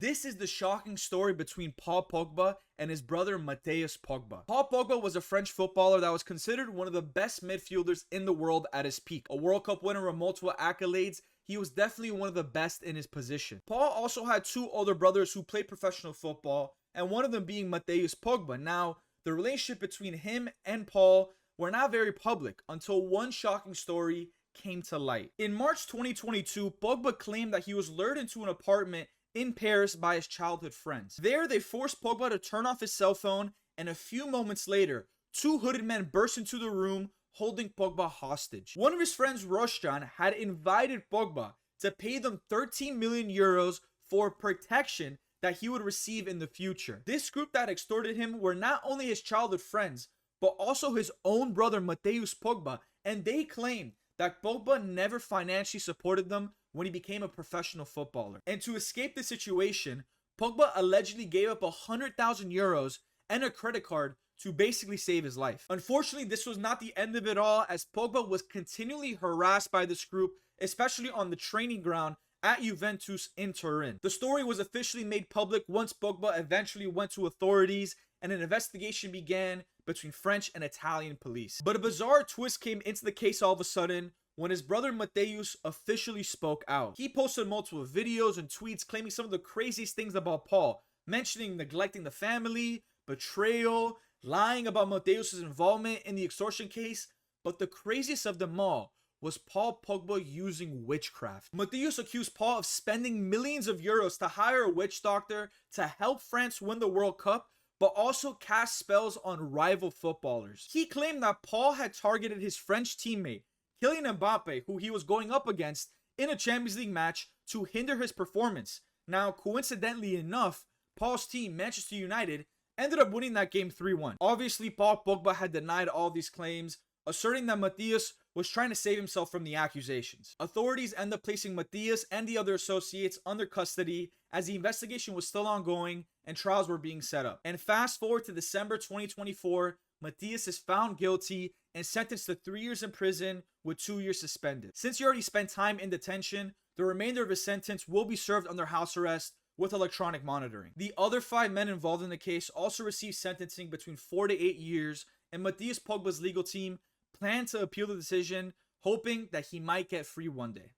This is the shocking story between Paul Pogba and his brother Mateus Pogba. Paul Pogba was a French footballer that was considered one of the best midfielders in the world at his peak. A World Cup winner with multiple accolades, he was definitely one of the best in his position. Paul also had two older brothers who played professional football, and one of them being Mateus Pogba. Now, the relationship between him and Paul were not very public until one shocking story came to light. In March 2022, Pogba claimed that he was lured into an apartment in Paris by his childhood friends. There, they forced Pogba to turn off his cell phone, and a few moments later, two hooded men burst into the room holding Pogba hostage. One of his friends, Roshan, had invited Pogba to pay them 13 million euros for protection that he would receive in the future. This group that extorted him were not only his childhood friends, but also his own brother Mateus Pogba, and they claimed that Pogba never financially supported them when he became a professional footballer. And to escape the situation, Pogba allegedly gave up 100,000 euros and a credit card to basically save his life. Unfortunately, this was not the end of it all, as Pogba was continually harassed by this group, especially on the training ground at Juventus in Turin. The story was officially made public once Pogba eventually went to authorities and an investigation began between French and Italian police. But a bizarre twist came into the case all of a sudden when his brother Mateus officially spoke out. He posted multiple videos and tweets claiming some of the craziest things about Paul, mentioning neglecting the family, betrayal, lying about Mateus' involvement in the extortion case, but the craziest of them all was Paul Pogba using witchcraft. Mateus accused Paul of spending millions of euros to hire a witch doctor to help France win the World Cup, but also cast spells on rival footballers. He claimed that Paul had targeted his French teammate, Kylian Mbappe, who he was going up against in a Champions League match, to hinder his performance. Now, coincidentally enough, Paul's team, Manchester United, ended up winning that game 3-1. Obviously, Paul Pogba had denied all these claims, asserting that Mateus was trying to save himself from the accusations. Authorities ended up placing Mateus and the other associates under custody as the investigation was still ongoing and trials were being set up. And fast forward to December 2024, Mateus is found guilty and sentenced to 3 years in prison with 2 years suspended. Since he already spent time in detention, the remainder of his sentence will be served under house arrest with electronic monitoring. The other 5 men involved in the case also received sentencing between 4 to 8 years, and Mateus Pogba's legal team plan to appeal the decision, hoping that he might get free one day.